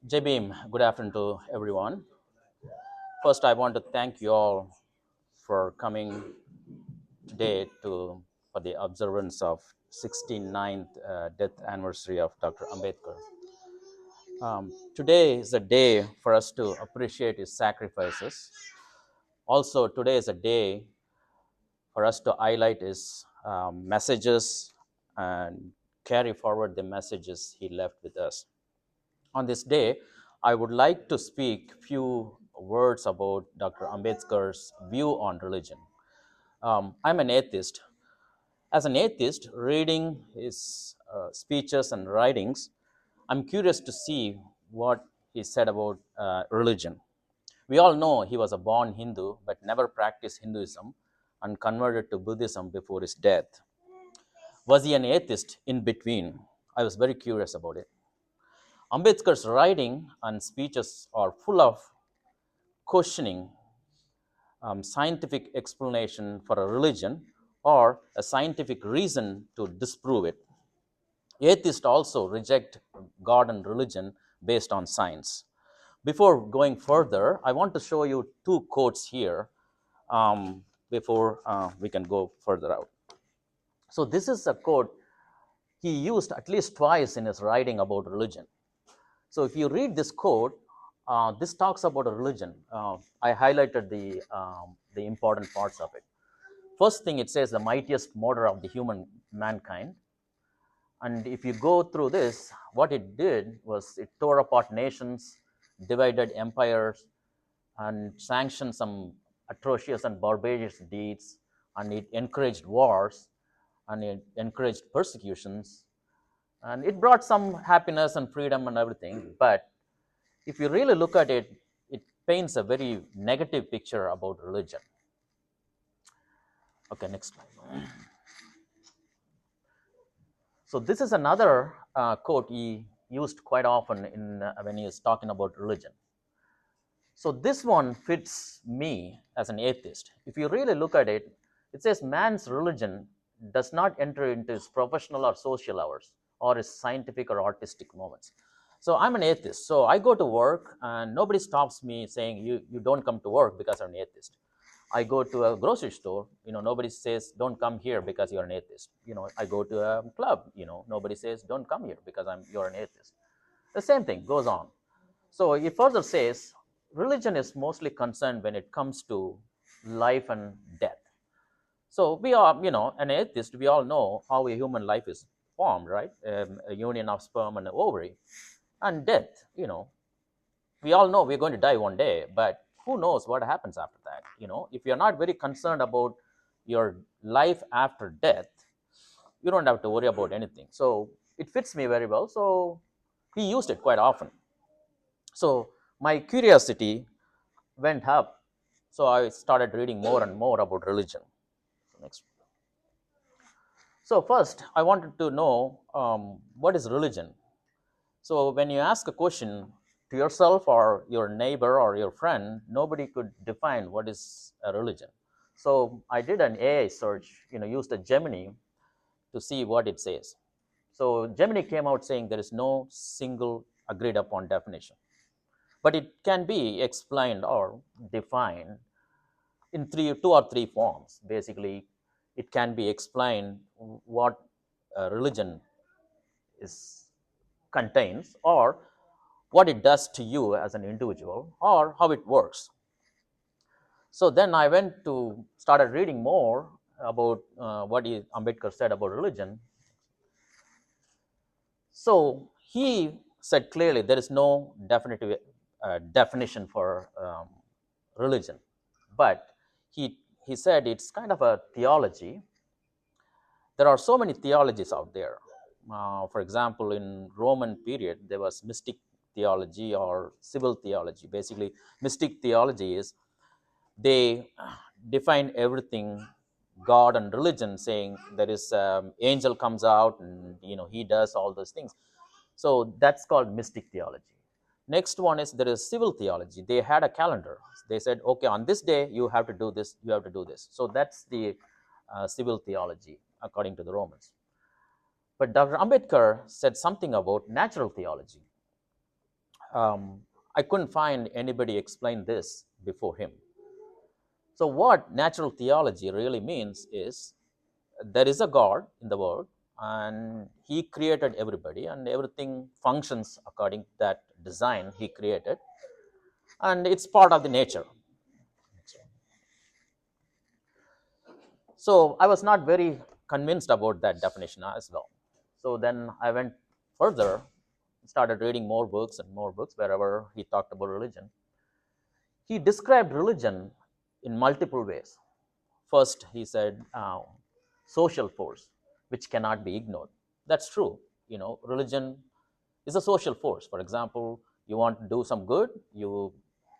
Jai Bhim, good afternoon to everyone. First, I want to thank you all for coming today for the observance of 69th death anniversary of Dr. Ambedkar. Today is a day for us to appreciate his sacrifices. Also, today is a day for us to highlight his messages and carry forward the messages he left with us. On this day, I would like to speak few words about Dr. Ambedkar's view on religion. I'm an atheist. As an atheist, reading his speeches and writings, I'm curious to see what he said about religion. We all know he was a born Hindu, but never practiced Hinduism and converted to Buddhism before his death. Was he an atheist in between? I was very curious about it. Ambedkar's writing and speeches are full of questioning scientific explanation for a religion or a scientific reason to disprove it. Atheists also reject God and religion based on science. Before going further, I want to show you two quotes here before we can go further out. So, this is a quote he used at least twice in his writing about religion. So if you read this quote, this talks about a religion. I highlighted the important parts of it. First thing it says, the mightiest motor of the human mankind. And if you go through this, what it did was it tore apart nations, divided empires, and sanctioned some atrocious and barbarous deeds, and it encouraged wars, and it encouraged persecutions, and it brought some happiness and freedom and everything. But if you really look at it, it paints a very negative picture about religion. Okay, next slide. So this is another quote he used quite often when he is talking about religion. So this one fits me as an atheist. If you really look at it, it says man's religion does not enter into his professional or social hours or his scientific or artistic moments. So I'm an atheist. So I go to work and nobody stops me saying you don't come to work because I'm an atheist. I go to a grocery store, nobody says don't come here because you're an atheist. I go to a club, nobody says don't come here because you're an atheist. The same thing goes on. So it further says religion is mostly concerned when it comes to life and death. So we are, an atheist, we all know how a human life is formed, right? A union of sperm and ovary. And death, we all know we're going to die one day, but who knows what happens after that? If you're not very concerned about your life after death, you don't have to worry about anything. So it fits me very well. So he used it quite often. So my curiosity went up. So I started reading more and more about religion. Next. So first, I wanted to know what is religion. So when you ask a question to yourself or your neighbor or your friend, nobody could define what is a religion. So I did an AI search, used a Gemini to see what it says. So Gemini came out saying there is no single agreed upon definition, but it can be explained or defined in two or three forms. Basically, it can be explained what religion is contains, or what it does to you as an individual, or how it works. So then I went to started reading more about what Ambedkar said about religion. So he said clearly there is no definitive definition for religion, but he said it's kind of a theology. There are so many theologies out there. For example, in Roman period, there was mystic theology or civil theology. Basically, mystic theology is they define everything, God and religion, saying there is angel comes out and he does all those things. So that's called mystic theology. Next one is there is civil theology. They had a calendar. They said, okay, on this day you have to do this, you have to do this. So that's the civil theology according to the Romans. But Dr. Ambedkar said something about natural theology. I couldn't find anybody explain this before him. So, what natural theology really means is there is a God in the world, and He created everybody, and everything functions according to that design He created, and it's part of the nature. So, I was not very convinced about that definition as well. So, then I went further, started reading more books and more books wherever he talked about religion. He described religion in multiple ways. First, he said social force, which cannot be ignored. That's true. Religion is a social force. For example, you want to do some good, you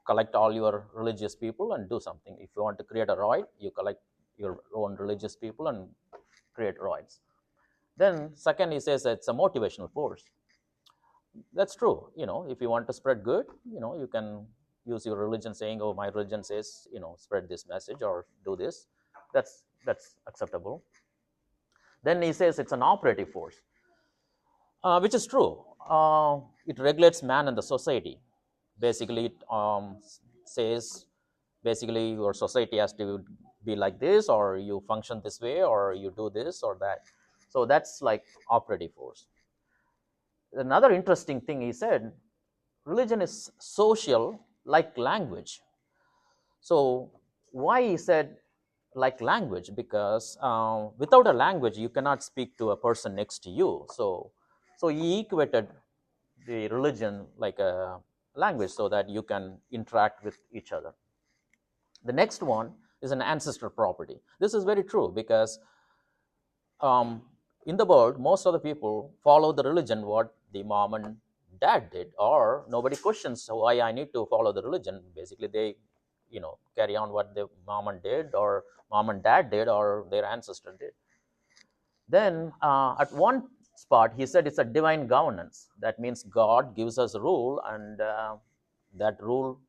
collect all your religious people and do something. If you want to create a riot, you collect your own religious people and create riots. Then, second, he says it's a motivational force. That's true. If you want to spread good, you can use your religion saying, oh, my religion says, spread this message or do this. That's acceptable. Then he says it's an operative force, which is true. It regulates man and the society. Basically, it says basically your society has to be like this, or you function this way, or you do this or that. So that's like operative force. Another interesting thing he said, religion is social like language. So why he said like language? Because without a language you cannot speak to a person next to you. So he equated the religion like a language so that you can interact with each other. The next one is an ancestor property. This is very true because um, in the world, most of the people follow the religion what the mom and dad did, or nobody questions why I need to follow the religion. Basically, they carry on what the mom and did, or mom and dad did, or their ancestor did. Then at one spot, he said it's a divine governance. That means God gives us a rule, and that rule,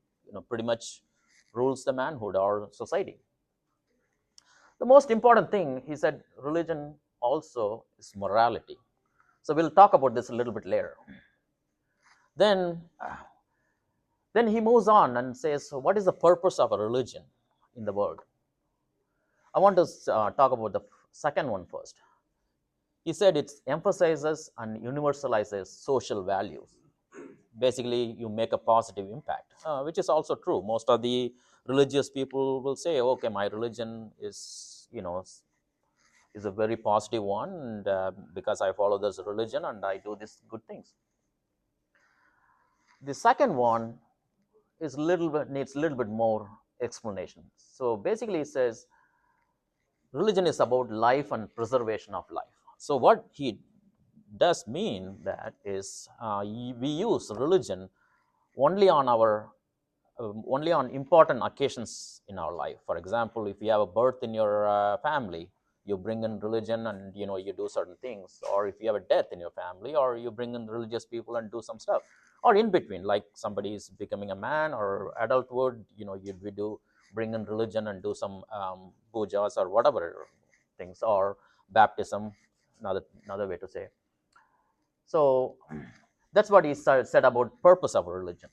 pretty much rules the manhood or society. The most important thing, he said, religion also is morality. So we'll talk about this a little bit later. Then, then he moves on and says, so what is the purpose of a religion in the world? I want to talk about the second one first. He said it emphasizes and universalizes social values. Basically, you make a positive impact, which is also true. Most of the religious people will say, okay, my religion is a very positive one, and because I follow this religion and I do these good things. The second one is needs a little bit more explanation. So basically, it says religion is about life and preservation of life. So what he does mean that is we use religion only on our only on important occasions in our life. For example, if you have a birth in your family, you bring in religion and you do certain things. Or if you have a death in your family, or you bring in religious people and do some stuff. Or in between, like somebody is becoming a man or adulthood, we do bring in religion and do some pujas or whatever things, or baptism, another way to say. So that's what he said about purpose of religion.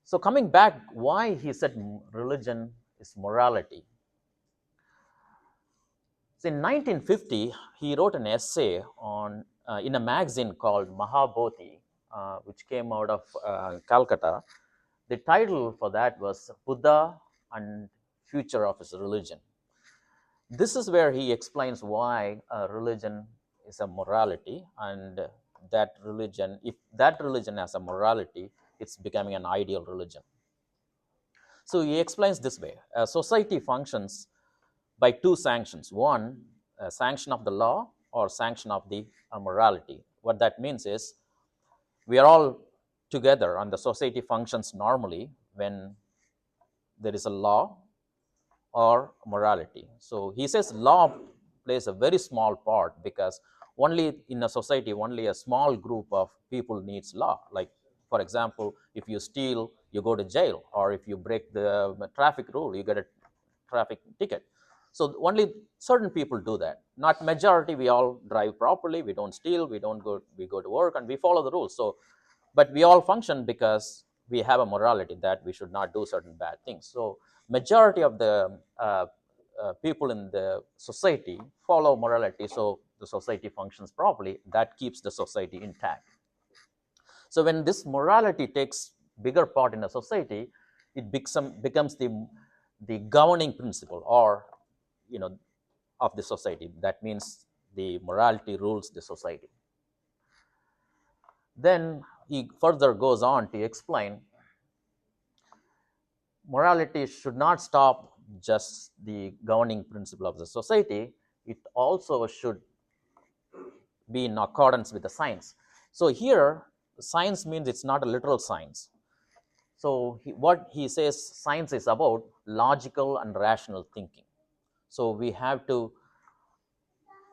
So coming back, why he said religion is morality. So in 1950, he wrote an essay on in a magazine called Mahabodhi, which came out of Calcutta. The title for that was Buddha and Future of His Religion. This is where he explains why religion is a morality, and that religion, if that religion has a morality, it's becoming an ideal religion. So he explains this way: society functions by two sanctions. One, a sanction of the law, or sanction of the morality. What that means is we are all together, and the society functions normally when there is a law or morality. So he says law plays a very small part because only in a society, only a small group of people needs law. Like, for example, if you steal, you go to jail, or if you break the traffic rule, you get a traffic ticket. So only certain people do that. Not majority. We all drive properly. We don't steal. We don't go. We go to work and we follow the rules. So but we all function because we have a morality that we should not do certain bad things. So majority of the people in the society follow morality, so the society functions properly. That keeps the society intact. So when this morality takes bigger part in a society, it becomes the governing principle, or you know, of the society. That means the morality rules the society. Then he further goes on to explain morality should not stop just the governing principle of the society. It also should be in accordance with the science. So here, science means it's not a literal science. So what he says science is about logical and rational thinking. So we have to,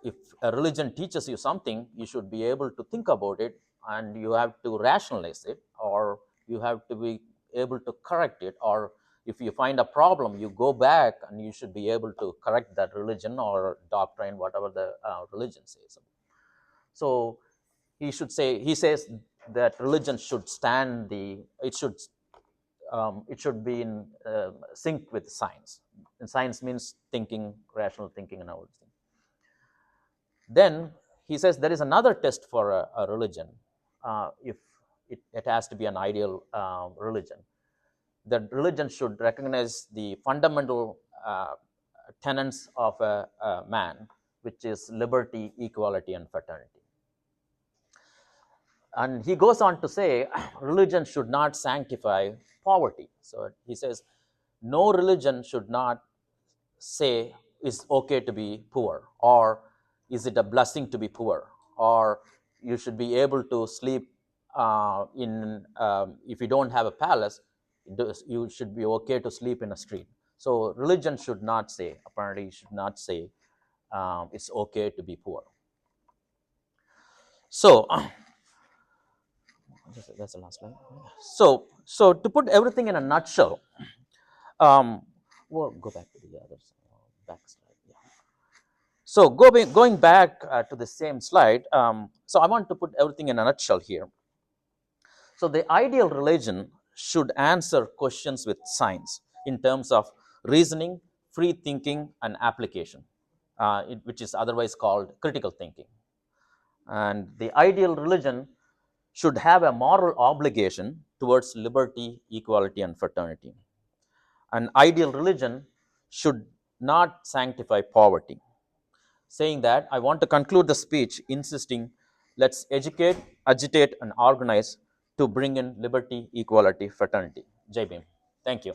if a religion teaches you something, you should be able to think about it, and you have to rationalize it, or you have to be able to correct it, or if you find a problem, you go back and you should be able to correct that religion or doctrine, whatever the religion says. So he says that religion should stand the, it should be in sync with science. And science means thinking, rational thinking, and all these things. Then he says there is another test for a religion, if it has to be an ideal religion. That religion should recognize the fundamental tenets of a man, which is liberty, equality, and fraternity. And he goes on to say, religion should not sanctify poverty. So he says, no religion should not say it's okay to be poor, or is it a blessing to be poor, or you should be able to sleep in, if you don't have a palace, you should be okay to sleep in a street. So religion should not say, apparently should not say, it's okay to be poor. So that's the last slide. So to put everything in a nutshell, we'll go back to the other back slide. Yeah. So going back to the same slide, so I want to put everything in a nutshell here. So the ideal religion should answer questions with science in terms of reasoning, free thinking, and application, which is otherwise called critical thinking. And the ideal religion should have a moral obligation towards liberty, equality, and fraternity. An ideal religion should not sanctify poverty. Saying that, I want to conclude the speech insisting, let's educate, agitate, and organize to bring in liberty, equality, fraternity. Jai Bhim. Thank you.